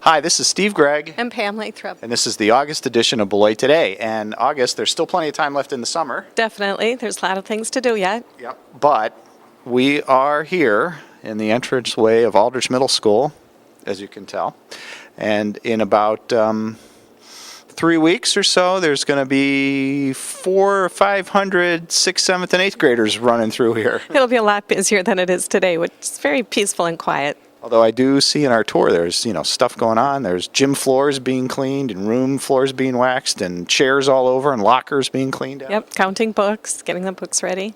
Hi, this is Steve Gregg. And Pam Lathrop. And this is the August edition of Beloit Today. And August, there's still plenty of time left in the summer. Definitely. There's a lot of things to do yet. Yep. But we are here in the entranceway of Aldridge Middle School, as you can tell. And in about 3 weeks or so, there's going to be 400 or 500 6th, 7th, and 8th graders running through here. It'll be a lot busier than it is today, which is very peaceful and quiet. Although I do see in our tour there's, stuff going on. There's gym floors being cleaned and room floors being waxed and chairs all over and lockers being cleaned out. Yep, counting books, getting the books ready.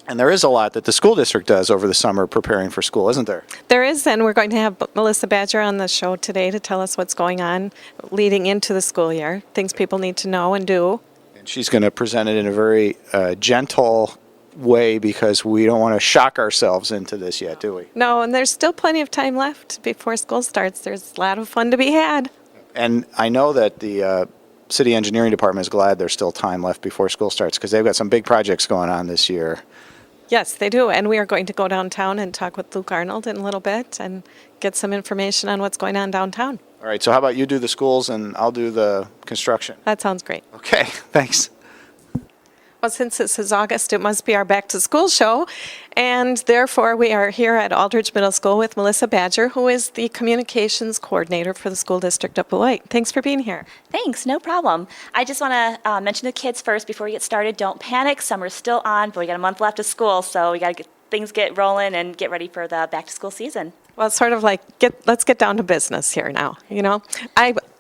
And there is a lot that the school district does over the summer preparing for school, isn't there? There is, and we're going to have Melissa Badger on the show today to tell us what's going on leading into the school year, things people need to know and do. And she's going to present it in a very gentle way because we don't want to shock ourselves into this yet, do we? No, and there's still plenty of time left before school starts. There's a lot of fun to be had. And I know that the city engineering department is glad there's still time left before school starts because they've got some big projects going on this year. Yes, they do, and we are going to go downtown and talk with Luke Arnold in a little bit and get some information on what's going on downtown. All right, so how about you do the schools and I'll do the construction? That sounds great. Okay, thanks. Well, since this is August, it must be our back to school show, and therefore we are here at Aldridge Middle School with Melissa Badger, who is the communications coordinator for the school district of Beloit. Thanks for being here. Thanks, no problem. I just want to mention to the kids first before we get started, don't panic. Summer's still on, but we got a month left of school, so we got to get things get rolling and get ready for the back to school season. Well, it's sort of like let's get down to business here now.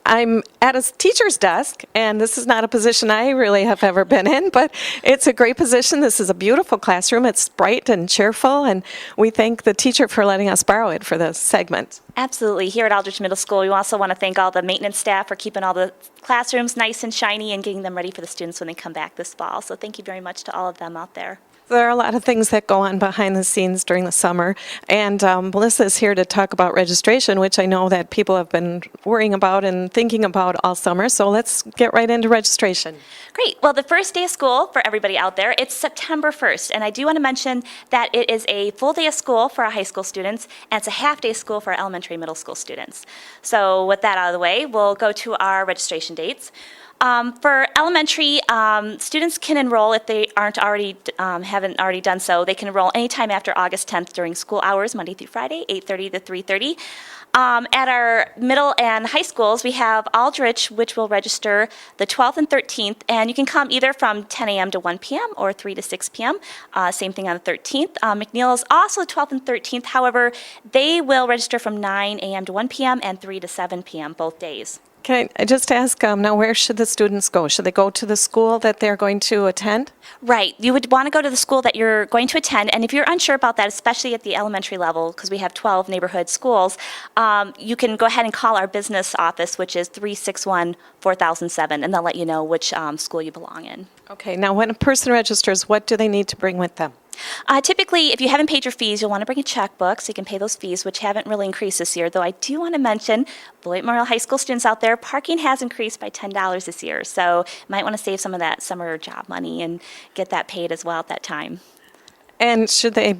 I'm at a teacher's desk, and this is not a position I really have ever been in, but it's a great position. This is a beautiful classroom. It's bright and cheerful, and we thank the teacher for letting us borrow it for this segment. Absolutely. Here at Aldridge Middle School, we also want to thank all the maintenance staff for keeping all the classrooms nice and shiny and getting them ready for the students when they come back this fall. So thank you very much to all of them out there. There are a lot of things that go on behind the scenes during the summer, and Melissa is here to talk about registration, which I know that people have been worrying about and thinking about all summer, so let's get right into registration. Great. Well, the first day of school for everybody out there, it's September 1st, and I do want to mention that it is a full day of school for our high school students, and it's a half day of school for our elementary and middle school students. So with that out of the way, we'll go to our registration dates. For elementary, students can enroll if they haven't already done so. They can enroll anytime after August 10th during school hours, Monday through Friday, 8:30 to 3:30. At our middle and high schools, we have Aldridge, which will register the 12th and 13th, and you can come either from 10 a.m. to 1 p.m. or 3 to 6 p.m. Same thing on the 13th. McNeil is also the 12th and 13th. However, they will register from 9 a.m. to 1 p.m. and 3 to 7 p.m. both days. Can I just ask, now where should the students go? Should they go to the school that they're going to attend? Right. You would want to go to the school that you're going to attend, and if you're unsure about that, especially at the elementary level, because we have 12 neighborhood schools, you can go ahead and call our business office, which is 361-4007, and they'll let you know which school you belong in. Okay. Now, when a person registers, what do they need to bring with them? Typically, if you haven't paid your fees, you'll want to bring a checkbook so you can pay those fees, which haven't really increased this year. Though I do want to mention, Beloit Memorial High School students out there, parking has increased by $10 this year. So you might want to save some of that summer job money and get that paid as well at that time. And should they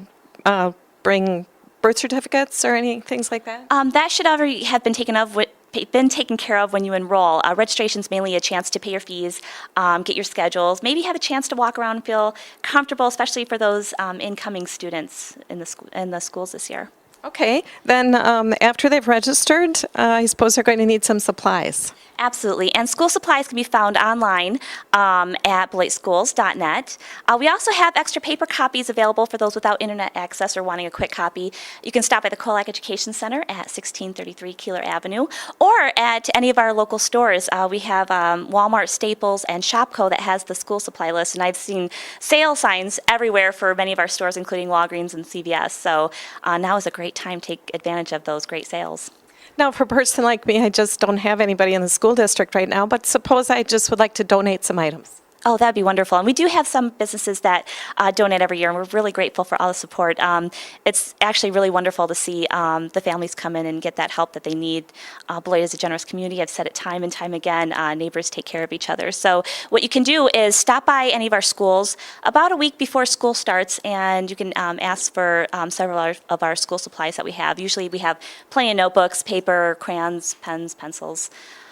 bring birth certificates or any things like that? That should already have been taken care of when you enroll. Registration is mainly a chance to pay your fees, get your schedules, maybe have a chance to walk around and feel comfortable, especially for those incoming students in the schools this year. Okay, then after they've registered, I suppose they're going to need some supplies. Absolutely. And school supplies can be found online at beloitschools.net. We also have extra paper copies available for those without internet access or wanting a quick copy. You can stop by the Colac Education Center at 1633 Keeler Avenue or at any of our local stores. We have Walmart, Staples, and Shopko that has the school supply list. And I've seen sale signs everywhere for many of our stores, including Walgreens and CVS. So now is a great time to take advantage of those great sales. Now, for a person like me, I just don't have anybody in the school district right now, but suppose I just would like to donate some items. Oh, that'd be wonderful. And we do have some businesses that donate every year, and we're really grateful for all the support. It's actually really wonderful to see the families come in and get that help that they need. Beloit is a generous community. I've said it time and time again. Neighbors take care of each other. So what you can do is stop by any of our schools about a week before school starts, and you can ask for several of our school supplies that we have. Usually we have plenty of notebooks, paper, crayons, pens, pencils,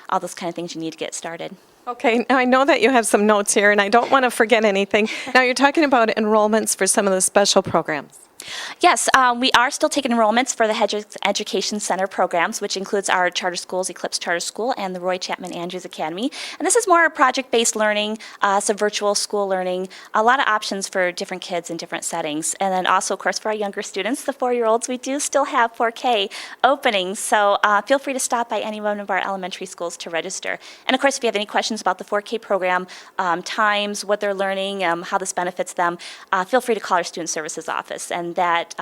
all those kind of things you need to get started. Okay, now I know that you have some notes here, and I don't want to forget anything. Now, you're talking about enrollments for some of the special programs. Yes, we are still taking enrollments for the Hedges Education Center programs, which includes our charter schools, Eclipse Charter School, and the Roy Chapman Andrews Academy. And this is more project-based learning, some virtual school learning, a lot of options for different kids in different settings. And then also, of course, for our younger students, the 4-year-olds, we do still have 4K openings. So feel free to stop by any one of our elementary schools to register. And of course, if you have any questions about the 4K program, times, what they're learning, how this benefits them, feel free to call our Student Services office. And that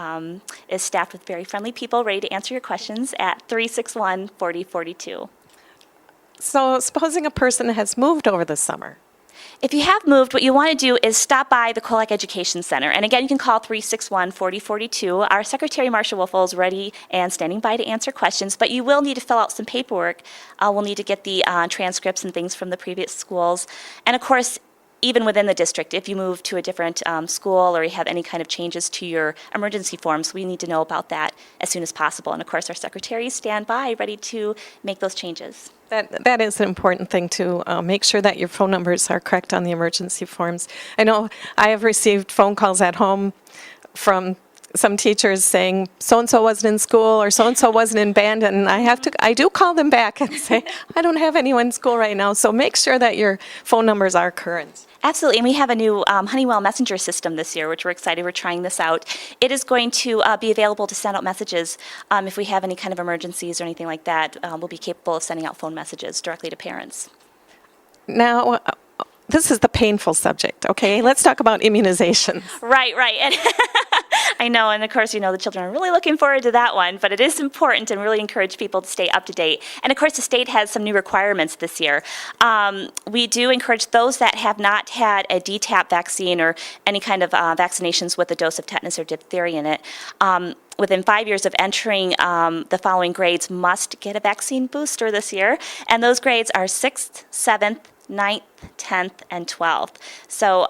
is staffed with very friendly people ready to answer your questions at 361-4042. So supposing a person has moved over the summer. If you have moved, what you want to do is stop by the Colac Education Center. And again, you can call 361-4042. Our Secretary, Marsha Wolfel, is ready and standing by to answer questions, but you will need to fill out some paperwork. We'll need to get the transcripts and things from the previous schools. And of course, even within the district, if you move to a different school or you have any kind of changes to your emergency forms, we need to know about that as soon as possible. And of course, our secretaries stand by ready to make those changes. That is an important thing to make sure that your phone numbers are correct on the emergency forms. I know I have received phone calls at home from some teachers saying so-and-so wasn't in school or so-and-so wasn't in band, and I do call them back and say, I don't have anyone in school right now, so make sure that your phone numbers are current. Absolutely, and we have a new Honeywell Messenger system this year, which we're excited. We're trying this out. It is going to be available to send out messages if we have any kind of emergencies or anything like that. We'll be capable of sending out phone messages directly to parents. Now, this is the painful subject, okay? Let's talk about immunizations. Right. And I know, and of course, the children are really looking forward to that one, but it is important and really encourage people to stay up to date. And of course, the state has some new requirements this year. We do encourage those that have not had a DTaP vaccine or any kind of vaccinations with a dose of tetanus or diphtheria in it, within 5 years of entering the following grades must get a vaccine booster this year. And those grades are 6th, 7th, 9th, 10th, and 12th. So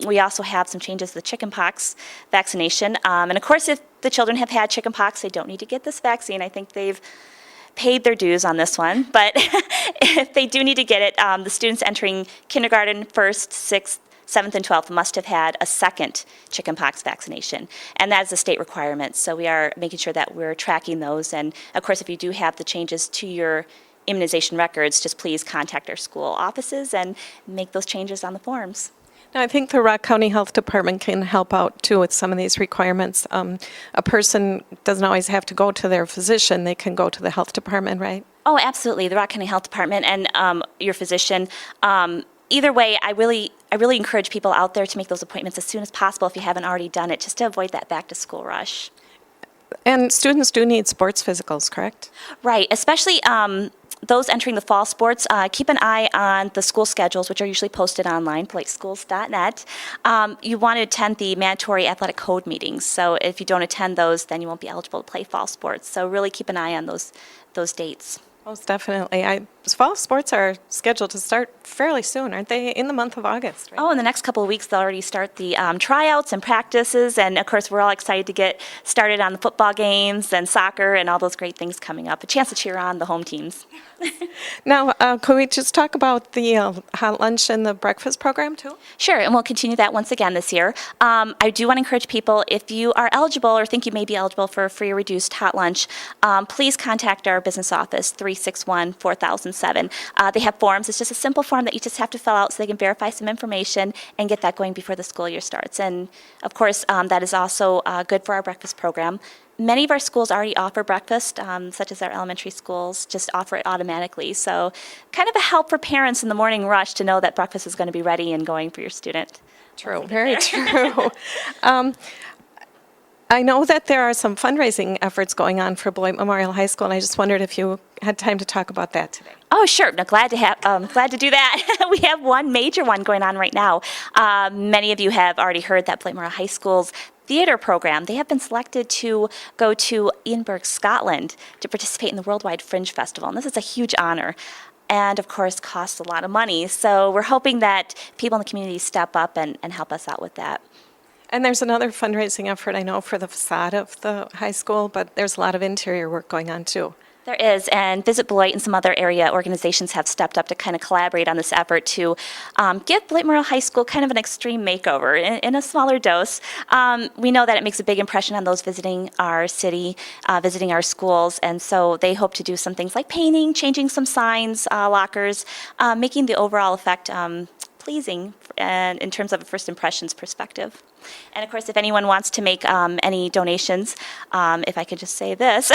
we also have some changes to the chickenpox vaccination. And of course, if the children have had chickenpox, they don't need to get this vaccine. I think they've paid their dues on this one. But if they do need to get it, the students entering kindergarten, 1st, 6th, 7th, and 12th must have had a second chickenpox vaccination. And that is a state requirement. So we are making sure that we're tracking those. And of course, if you do have the changes to your immunization records, just please contact our school offices and make those changes on the forms. Now, I think the Rock County Health Department can help out, too, with some of these requirements. A person doesn't always have to go to their physician. They can go to the health department, right? Oh, absolutely. The Rock County Health Department and your physician. Either way, I really encourage people out there to make those appointments as soon as possible if you haven't already done it, just to avoid that back-to-school rush. And students do need sports physicals, correct? Right, especially those entering the fall sports. Keep an eye on the school schedules, which are usually posted online, beloitschools.net. You want to attend the mandatory athletic code meetings. So if you don't attend those, then you won't be eligible to play fall sports. So really keep an eye on those dates. Most definitely. Fall sports are scheduled to start fairly soon, aren't they? In the month of August, right? Oh, in the next couple of weeks, they'll already start the tryouts and practices. And of course, we're all excited to get started on the football games and soccer and all those great things coming up. A chance to cheer on the home teams. Now, could we just talk about the hot lunch and the breakfast program, too? Sure, and we'll continue that once again this year. I do want to encourage people, if you are eligible or think you may be eligible for a free or reduced hot lunch, please contact our business office, 361-4007. They have forms. It's just a simple form that you just have to fill out so they can verify some information and get that going before the school year starts. And of course, that is also good for our breakfast program. Many of our schools already offer breakfast, such as our elementary schools just offer it automatically. So kind of a help for parents in the morning rush to know that breakfast is going to be ready and going for your student. True, very true. I know that there are some fundraising efforts going on for Beloit Memorial High School, and I just wondered if you had time to talk about that today. Oh, sure. No, glad to do that. We have one major one going on right now. Many of you have already heard that Beloit Memorial High School's theater program, they have been selected to go to Edinburgh, Scotland to participate in the Worldwide Fringe Festival. And this is a huge honor. And of course, costs a lot of money. So we're hoping that people in the community step up and help us out with that. And there's another fundraising effort, I know, for the facade of the high school, but there's a lot of interior work going on, too. There is, and Visit Beloit and some other area organizations have stepped up to kind of collaborate on this effort to give Beloit Memorial High School kind of an extreme makeover in a smaller dose. We know that it makes a big impression on those visiting our city, visiting our schools, and so they hope to do some things like painting, changing some signs, lockers, making the overall effect pleasing and in terms of a first impressions perspective. And of course, if anyone wants to make any donations, if I could just say this,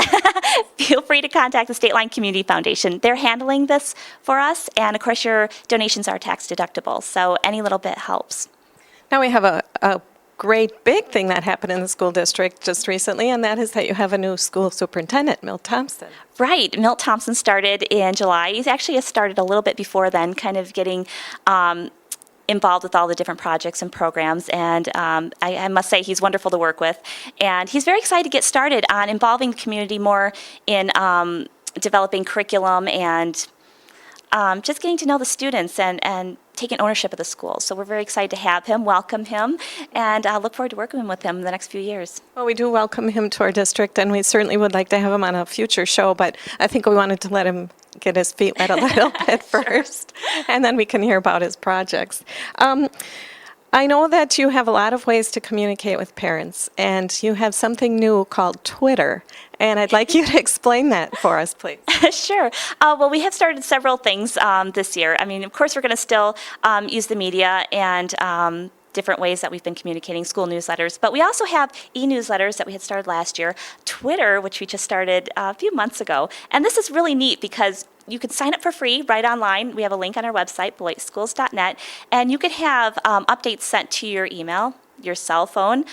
feel free to contact the State Line Community Foundation. They're handling this for us, and of course, your donations are tax deductible, so any little bit helps. Now we have a great big thing that happened in the school district just recently, and that is that you have a new school superintendent, Milt Thompson. Right. Milt Thompson started in July. He actually has started a little bit before then, kind of getting involved with all the different projects and programs, and I must say he's wonderful to work with, and he's very excited to get started on involving the community more in developing curriculum and just getting to know the students and taking ownership of the school. So we're very excited to have him, welcome him, and look forward to working with him in the next few years. Well, we do welcome him to our district, and we certainly would like to have him on a future show, but I think we wanted to let him get his feet wet a little bit first, and then we can hear about his projects. I know that you have a lot of ways to communicate with parents, and you have something new called Twitter, and I'd like you to explain that for us, please. Sure. Well, we have started several things this year. I mean, of course, we're going to still use the media and different ways that we've been communicating, school newsletters, but we also have e-newsletters that we had started last year, Twitter, which we just started a few months ago, and this is really neat because you can sign up for free right online. We have a link on our website, beloitschools.net, and you could have updates sent to your email, your cell phone,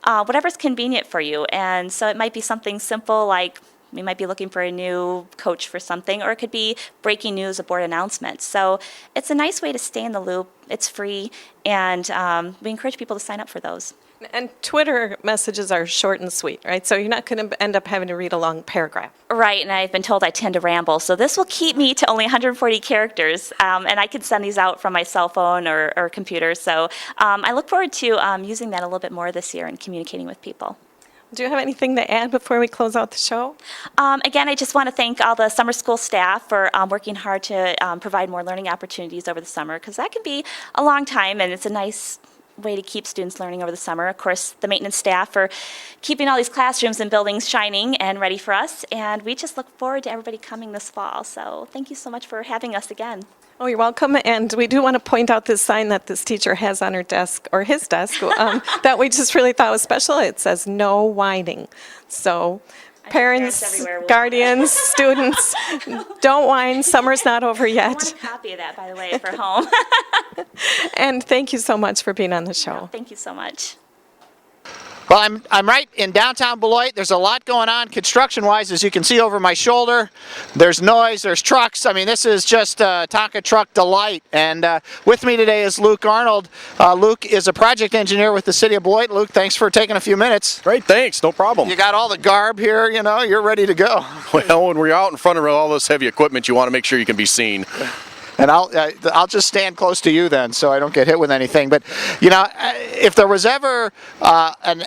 whatever's convenient for you. And so it might be something simple like we might be looking for a new coach for something, or it could be breaking news, a board announcement. So it's a nice way to stay in the loop. It's free, and we encourage people to sign up for those. And Twitter messages are short and sweet, right? So you're not going to end up having to read a long paragraph. Right, and I've been told I tend to ramble, so this will keep me to only 140 characters, and I can send these out from my cell phone or computer. So I look forward to using that a little bit more this year and communicating with people. Do you have anything to add before we close out the show? Again, I just want to thank all the summer school staff for working hard to provide more learning opportunities over the summer, because that can be a long time, and it's a nice way to keep students learning over the summer. Of course, the maintenance staff for keeping all these classrooms and buildings shining and ready for us, and we just look forward to everybody coming this fall. So thank you so much for having us again. Oh, you're welcome. And we do want to point out this sign that this teacher has on her desk, or his desk, that we just really thought was special. It says, "No whining." So parents, guardians, students, don't whine. Summer's not over I want yet. a copy of that, by the way, for home. And thank you so much for being on the show. Thank you so much. Well, I'm right in downtown Beloit. There's a lot going on construction-wise, as you can see over my shoulder. There's noise, there's trucks. I mean, this is just Tonka truck delight. And with me today is Luke Arnold. Luke is a project engineer with the city of Beloit. Luke, thanks for taking a few minutes. Great, thanks, no problem. You got all the garb here, you know, you're ready to go. Well, when we're out in front of all this heavy equipment, you want to make sure you can be seen. And I'll just stand close to you then, so I don't get hit with anything. But you know, if there was ever an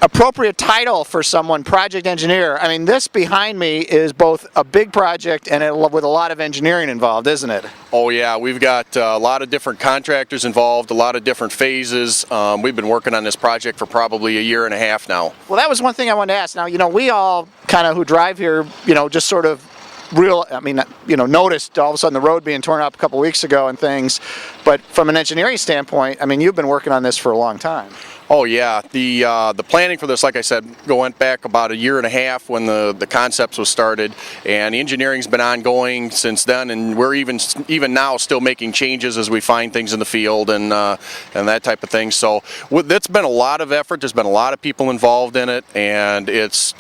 appropriate title for someone, project engineer, I mean, this behind me is both a big project and with a lot of engineering involved, isn't it? Oh yeah, we've got a lot of different contractors involved, a lot of different phases. We've been working on this project for probably a year and a half now. Well, that was one thing I wanted to ask. Now, you know, we all kind of who drive here, you know, just sort of noticed all of a sudden the road being torn up a couple weeks ago and things. But from an engineering standpoint, I mean, you've been working on this for a long time. Oh yeah, the planning for this, like I said, went back about a year and a half when the concepts was started, and the engineering's been ongoing since then, and we're even now still making changes as we find things in the field and that type of thing. So that's been a lot of effort. There's been a lot of people involved in it, and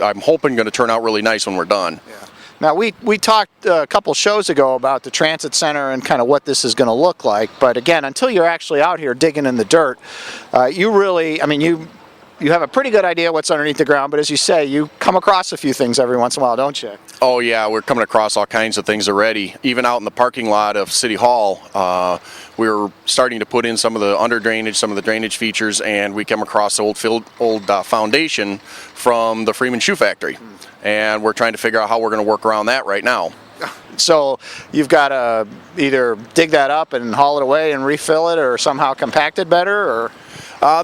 I'm hoping going to turn out really nice when we're done. Yeah. Now, we talked a couple shows ago about the transit center and kind of what this is going to look like, but again, until you're actually out here digging in the dirt, you really, I mean, you have a pretty good idea what's underneath the ground, but as you say, you come across a few things every once in a while, don't you? Oh yeah, we're coming across all kinds of things already. Even out in the parking lot of City Hall, we're starting to put in some of the under drainage, some of the drainage features, and we come across old foundation from the Freeman Shoe Factory. And we're trying to figure out how we're going to work around that right now. So you've got to either dig that up and haul it away and refill it, or somehow compact it better, or?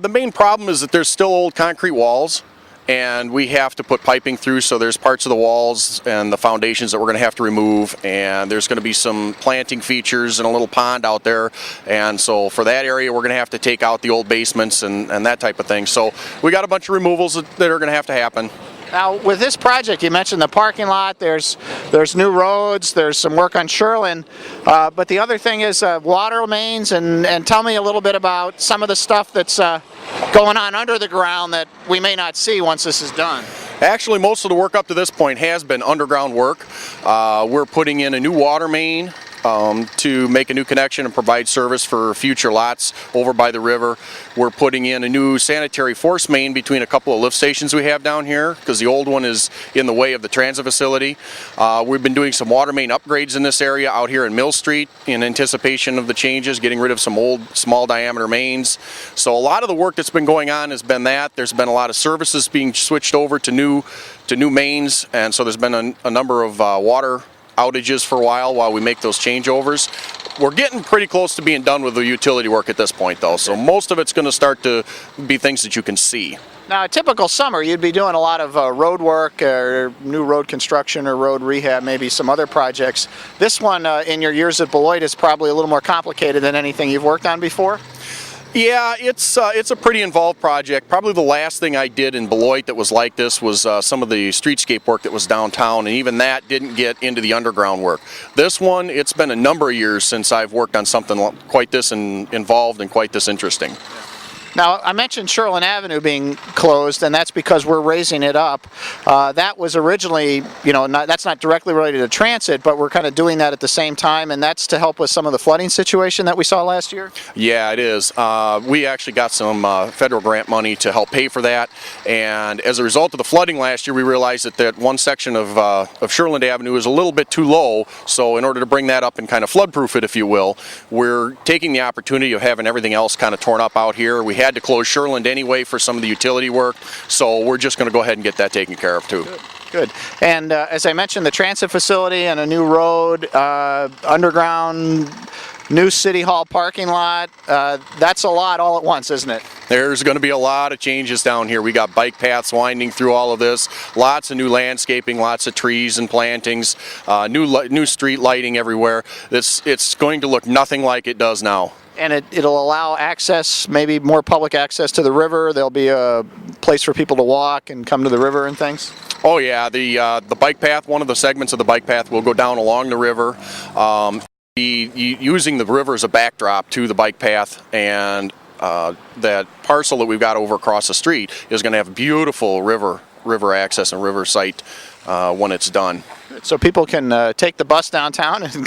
The main problem is that there's still old concrete walls, and we have to put piping through, so there's parts of the walls and the foundations that we're going to have to remove, and there's going to be some planting features and a little pond out there, and so for that area we're going to have to take out the old basements and that type of thing. So we got a bunch of removals that are going to have to happen. Now, with this project, you mentioned the parking lot, there's new roads, there's some work on Sherlin, but the other thing is water mains, and tell me a little bit about some of the stuff that's going on under the ground that we may not see once this is done. Actually, most of the work up to this point has been underground work. We're putting in a new water main to make a new connection and provide service for future lots over by the river. We're putting in a new sanitary force main between a couple of lift stations we have down here, because the old one is in the way of the transit facility. We've been doing some water main upgrades in this area out here in Mill Street in anticipation of the changes, getting rid of some old small diameter mains. So a lot of the work that's been going on has been that. There's been a lot of services being switched over to new mains, and so there's been a number of water outages for a while we make those changeovers. We're getting pretty close to being done with the utility work at this point, though, so most of it's going to start to be things that you can see. Now, a typical summer, you'd be doing a lot of road work, or new road construction, or road rehab, maybe some other projects. This one, in your years at Beloit, is probably a little more complicated than anything you've worked on before? Yeah, it's a pretty involved project. Probably the last thing I did in Beloit that was like this was some of the streetscape work that was downtown, and even that didn't get into the underground work. This one, it's been a number of years since I've worked on something quite this involved and quite this interesting. Now, I mentioned Sherlin Avenue being closed, and that's because we're raising it up. That was originally, you know, that's not directly related to transit, but we're kind of doing that at the same time, and that's to help with some of the flooding situation that we saw last year? Yeah, it is. We actually got some federal grant money to help pay for that, and as a result of the flooding last year, we realized that one section of Sherland Avenue is a little bit too low, so in order to bring that up and kind of flood-proof it, if you will, we're taking the opportunity of having everything else kind of torn up out here. We had to close Sherland anyway for some of the utility work, so we're just going to go ahead and get that taken care of too. Good. And as I mentioned, the transit facility and a new road, underground, new City Hall parking lot, that's a lot all at once, isn't it? There's going to be a lot of changes down here. We got bike paths winding through all of this, lots of new landscaping, lots of trees and plantings, new street lighting everywhere. It's going to look nothing like it does now. And it'll allow access, maybe more public access to the river. There'll be a place for people to walk and come to the river and things. Oh yeah, the bike path, one of the segments of the bike path will go down along the river. Using the river as a backdrop to the bike path, and that parcel that we've got over across the street is going to have beautiful river access and river sight when it's done. So people can take the bus downtown and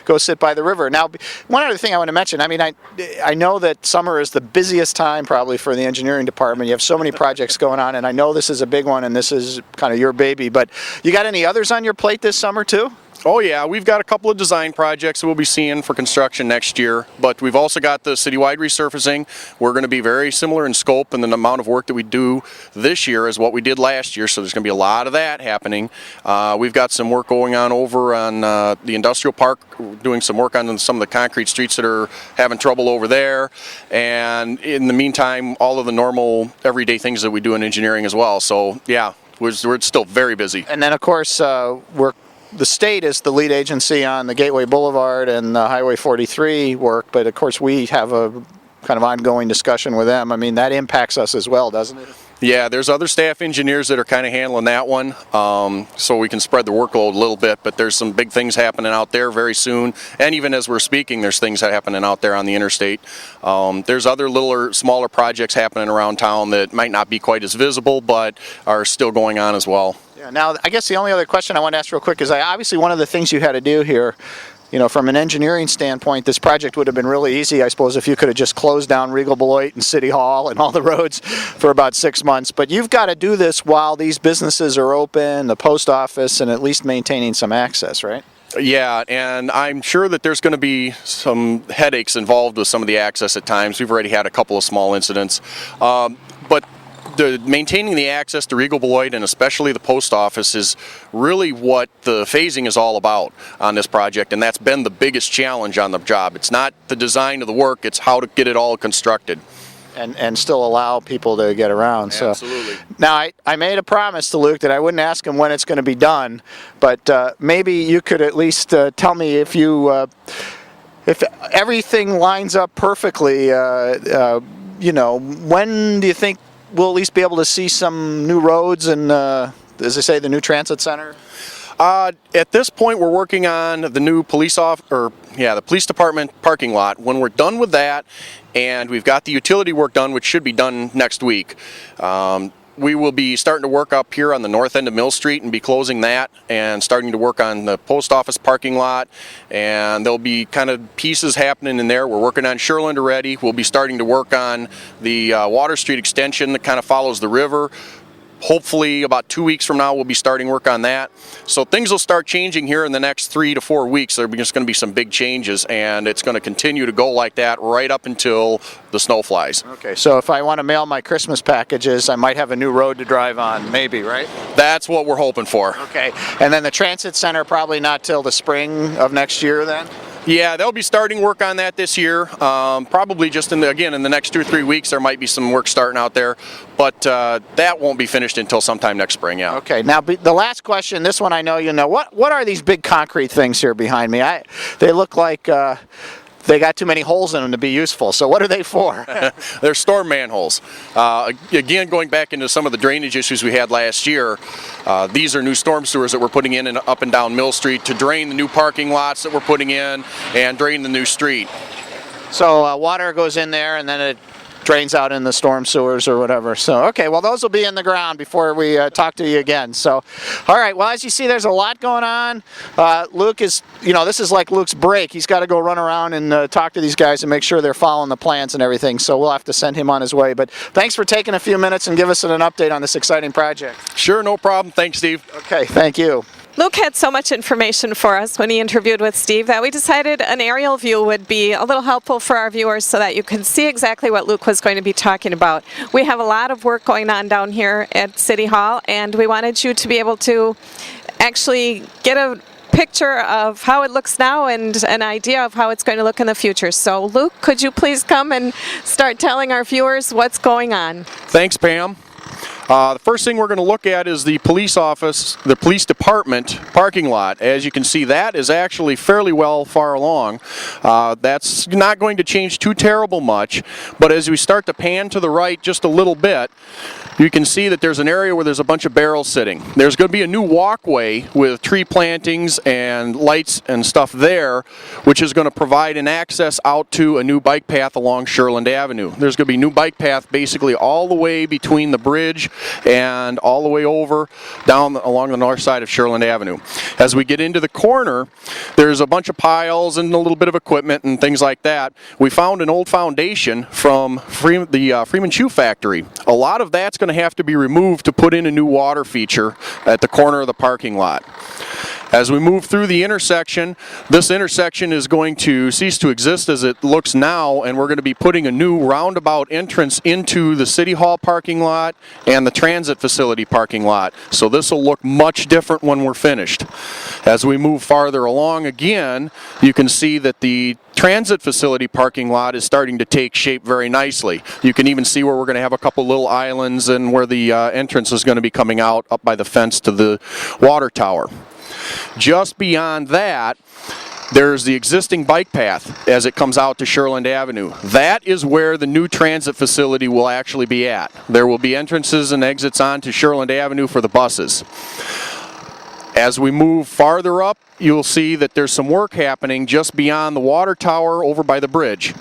go sit by the river. Now, one other thing I want to mention, I mean, I know that summer is the busiest time probably for the engineering department. You have so many projects going on, and I know this is a big one, and this is kind of your baby, but you got any others on your plate this summer too? Oh yeah, we've got a couple of design projects that we'll be seeing for construction next year, but we've also got the citywide resurfacing. We're going to be very similar in scope and the amount of work that we do this year as what we did last year, so there's going to be a lot of that happening. We've got some work going on over on the industrial park, doing some work on some of the concrete streets that are having trouble over there, and in the meantime, all of the normal everyday things that we do in engineering as well. So yeah, we're still very busy. And then of course, the state is the lead agency on the Gateway Boulevard and the Highway 43 work, but of course we have a kind of ongoing discussion with them. I mean, that impacts us as well, doesn't it? Yeah, there's other staff engineers that are kind of handling that one, so we can spread the workload a little bit, but there's some big things happening out there very soon, and even as we're speaking, there's things happening out there on the interstate. There's other littler, smaller projects happening around town that might not be quite as visible, but are still going on as well. Yeah, now, I guess the only other question I want to ask real quick is, obviously one of the things you had to do here, you know, from an engineering standpoint, this project would have been really easy, I suppose, if you could have just closed down Regal Beloit and City Hall and all the roads for about 6 months. But you've got to do this while these businesses are open, the post office, and at least maintaining some access, right? Yeah, and I'm sure that there's going to be some headaches involved with some of the access at times. We've already had a couple of small incidents. But maintaining the access to Regal Beloit and especially the post office is really what the phasing is all about on this project, and that's been the biggest challenge on the job. It's not the design of the work, it's how to get it all constructed. And still allow people to get around. Absolutely. So, now, I made a promise to Luke that I wouldn't ask him when it's going to be done, but maybe you could at least tell me if everything lines up perfectly, you know, when do you think we'll at least be able to see some new roads and, as I say, the new transit center? At this point, we're working on the new the police department parking lot. When we're done with that, and we've got the utility work done, which should be done next week, we will be starting to work up here on the north end of Mill Street and be closing that and starting to work on the post office parking lot, and there'll be kind of pieces happening in there. We're working on Sherland already. We'll be starting to work on the Water Street extension that kind of follows the river. Hopefully about 2 weeks from now we'll be starting work on that. So things will start changing here in the next 3 to 4 weeks. There's just going to be some big changes, and it's going to continue to go like that right up until the snow flies. Okay, so if I want to mail my Christmas packages, I might have a new road to drive on, maybe, right? That's what we're hoping for. Okay, and then the transit center probably not till the spring of next year then? Yeah, they'll be starting work on that this year. Probably just in the next 2 or 3 weeks there might be some work starting out there, but that won't be finished until sometime next spring. Yeah. Okay. Now the last question. This one I know you know. What are these big concrete things here behind me? They look like they got too many holes in them to be useful. So what are they for? They're storm manholes. Again, going back into some of the drainage issues we had last year, these are new storm sewers that we're putting in and up and down Mill Street to drain the new parking lots that we're putting in and drain the new street. So water goes in there and then it drains out in the storm sewers or whatever. So, okay, well, those will be in the ground before we talk to you again. So, all right, well, as you see, there's a lot going on. Luke is, you know, this is like Luke's break. He's got to go run around and talk to these guys and make sure they're following the plans and everything. So we'll have to send him on his way. But thanks for taking a few minutes and give us an update on this exciting project. Sure, no problem. Thanks, Steve. Okay, thank you. Luke had so much information for us when he interviewed with Steve that we decided an aerial view would be a little helpful for our viewers so that you can see exactly what Luke was going to be talking about. We have a lot of work going on down here at City Hall, and we wanted you to be able to actually get a picture of how it looks now and an idea of how it's going to look in the future. So Luke, could you please come and start telling our viewers what's going on? Thanks, Pam. The first thing we're going to look at is the police department parking lot. As you can see, that is actually fairly far along. That's not going to change too terrible much, but as we start to pan to the right just a little bit, you can see that there's an area where there's a bunch of barrels sitting. There's going to be a new walkway with tree plantings and lights and stuff there, which is going to provide an access out to a new bike path along Sherland Avenue. There's going to be a new bike path basically all the way between the bridge and all the way over down along the north side of Sherland Avenue. As we get into the corner, there's a bunch of piles and a little bit of equipment and things like that. We found an old foundation from the Freeman Shoe Factory. A lot of that's going to have to be removed to put in a new water feature at the corner of the parking lot. As we move through the intersection, this intersection is going to cease to exist as it looks now, and we're going to be putting a new roundabout entrance into the City Hall parking lot and the transit facility parking lot. So this will look much different when we're finished. As we move farther along again, you can see that the transit facility parking lot is starting to take shape very nicely. You can even see where we're going to have a couple little islands and where the entrance is going to be coming out up by the fence to the water tower. Just beyond that, there's the existing bike path as it comes out to Sherland Avenue. That is where the new transit facility will actually be at. There will be entrances and exits onto Sherland Avenue for the buses. As we move farther up, you'll see that there's some work happening just beyond the water tower over by the bridge.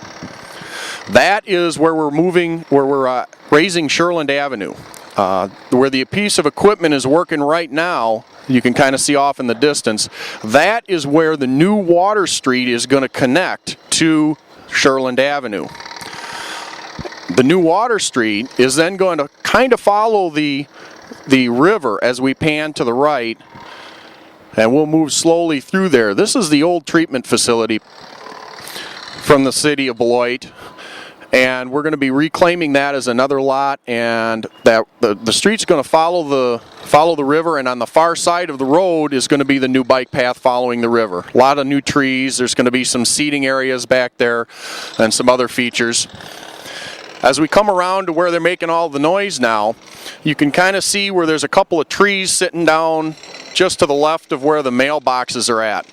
That is where we're raising Sherland Avenue. Where the piece of equipment is working right now, you can kind of see off in the distance, that is where the new water street is going to connect to Sherland Avenue. The new water street is then going to kind of follow the river as we pan to the right, and we'll move slowly through there. This is the old treatment facility from the city of Beloit. And we're going to be reclaiming that as another lot, and that the street's going to follow the river, and on the far side of the road is going to be the new bike path following the river. A lot of new trees. There's going to be some seating areas back there and some other features. As we come around to where they're making all the noise now, you can kind of see where there's a couple of trees sitting down just to the left of where the mailboxes are at.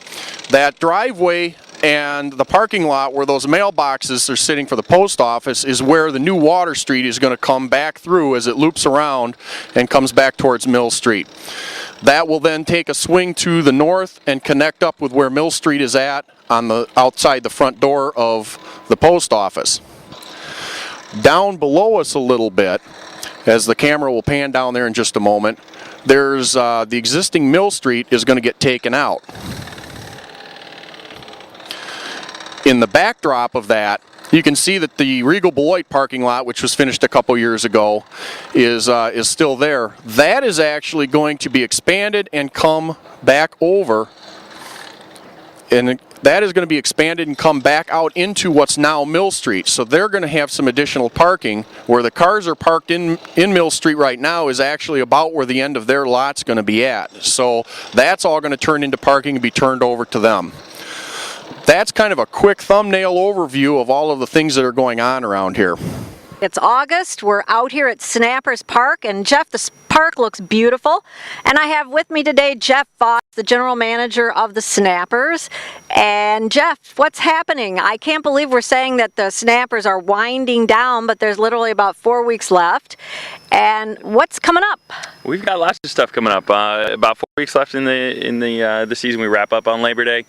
That driveway and the parking lot where those mailboxes are sitting for the post office is where the new water street is going to come back through as it loops around and comes back towards Mill Street. That will then take a swing to the north and connect up with where Mill Street is at on the outside the front door of the post office. Down below us a little bit, as the camera will pan down there in just a moment, there's the existing Mill Street is going to get taken out. In the backdrop of that, you can see that the Regal Beloit parking lot, which was finished a couple years ago, is still there. That is actually going to be expanded and come back over, and that is going to be expanded and come back out into what's now Mill Street. So they're going to have some additional parking. Where the cars are parked in Mill Street right now is actually about where the end of their lot's going to be at. So that's all going to turn into parking and be turned over to them. That's kind of a quick thumbnail overview of all of the things that are going on around here. It's August. We're out here at Snappers Park, and Jeff, this park looks beautiful. And I have with me today Jeff Voss, the general manager of the Snappers. And Jeff, what's happening? I can't believe we're saying that the Snappers are winding down, but there's literally about 4 weeks left. And what's coming up? We've got lots of stuff coming up. About 4 weeks left in the season. We wrap up on Labor Day.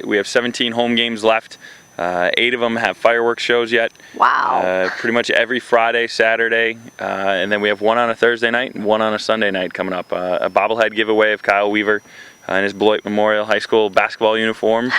We have 17 home games left. 8 of them have fireworks shows yet. Wow. Pretty much every Friday, Saturday, and then we have one on a Thursday night and one on a Sunday night coming up. A bobblehead giveaway of Kyle Weaver in his Beloit Memorial High School basketball uniform.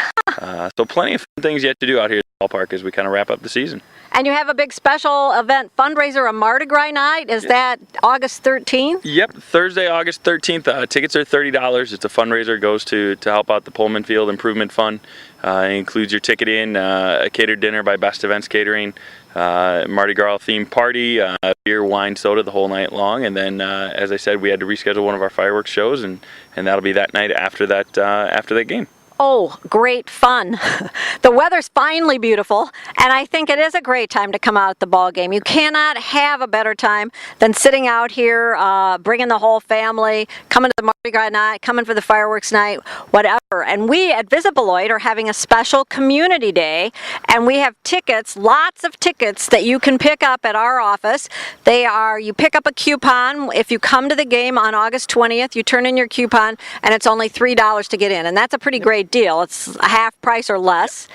So plenty of fun things yet to do out here at the ballpark as we kind of wrap up the season. And you have a big special event fundraiser, a Mardi Gras night. Is that August 13th? Yep, Thursday, August 13th. Tickets are $30. It's a fundraiser. It goes to help out the Pullman Field Improvement Fund. It includes your ticket in, a catered dinner by Best Events Catering, Mardi Gras themed party, beer, wine, soda the whole night long. And then, as I said, we had to reschedule one of our fireworks shows, and that'll be that night after that game. Oh, great fun. The weather's finally beautiful, and I think it is a great time to come out at the ball game. You cannot have a better time than sitting out here, bringing the whole family, coming to the Mardi Gras night, coming for the fireworks night, whatever. And we at Visit Beloit are having a special community day, and we have tickets, lots of tickets that you can pick up at our office. You pick up a coupon. If you come to the game on August 20th, you turn in your coupon, and it's only $3 to get in, and that's a pretty great deal. It's a half price or less.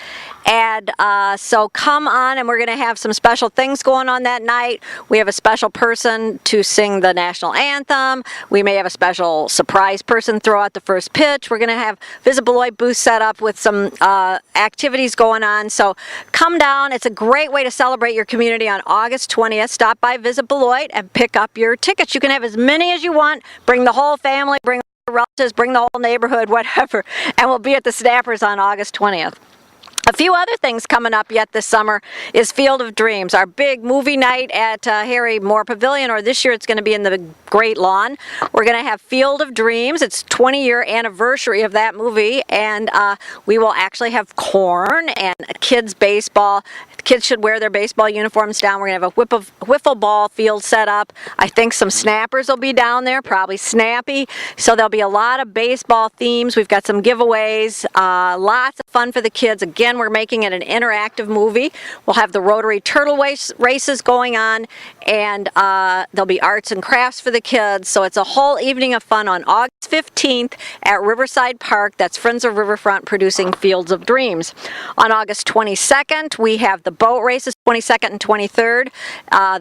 And so come on, and we're going to have some special things going on that night. We have a special person to sing the national anthem. We may have a special surprise person throw out the first pitch. We're going to have Visit Beloit booth set up with some activities going on. So come down. It's a great way to celebrate your community on August 20th. Stop by Visit Beloit and pick up your tickets. You can have as many as you want. Bring the whole family, bring relatives, bring the whole neighborhood, whatever, and we'll be at the Snappers on August 20th. A few other things coming up yet this summer is Field of Dreams, our big movie night at Harry Moore Pavilion, or this year it's going to be in the Great Lawn. We're going to have Field of Dreams. It's 20-year anniversary of that movie, and we will actually have corn and kids baseball. Kids should wear their baseball uniforms down. We're going to have a wiffle ball field set up. I think some snappers will be down there, probably Snappy. So there'll be a lot of baseball themes. We've got some giveaways, lots of fun for the kids. Again, we're making it an interactive movie. We'll have the Rotary Turtle races going on, and there'll be arts and crafts for the kids. So it's a whole evening of fun on August 15th at Riverside Park. That's Friends of Riverfront producing Fields of Dreams. On August 22nd, we have the boat races, 22nd and 23rd.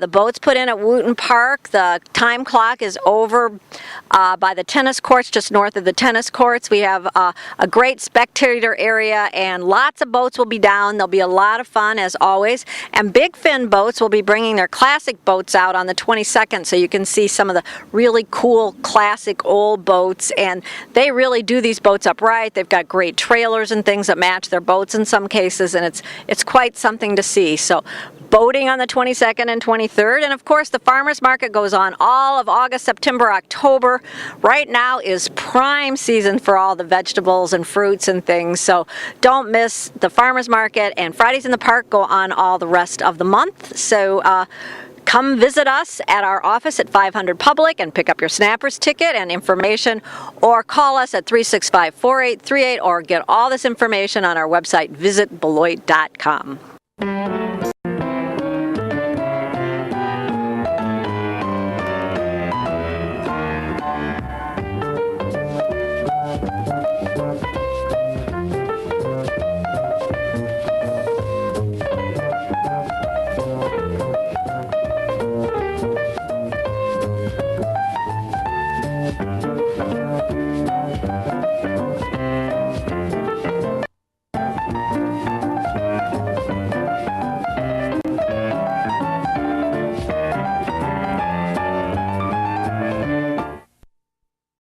The boats put in at Wooten Park. The time clock is over by the tennis courts, just north of the tennis courts. We have a great spectator area, and lots of boats will be down. There'll be a lot of fun, as always. And Big Fin Boats will be bringing their classic boats out on the 22nd, so you can see some of the really cool classic old boats. And they really do these boats up right. They've got great trailers and things that match their boats in some cases, and it's quite something to see. So boating on the 22nd and 23rd, and of course the farmers market goes on all of August, September, October. Right now is prime season for all the vegetables and fruits and things, so don't miss the farmers market. And Fridays in the Park go on all the rest of the month. So come visit us at our office at 500 Public and pick up your Snappers ticket and information, or call us at 365-4838, or get all this information on our website, visitbeloit.com.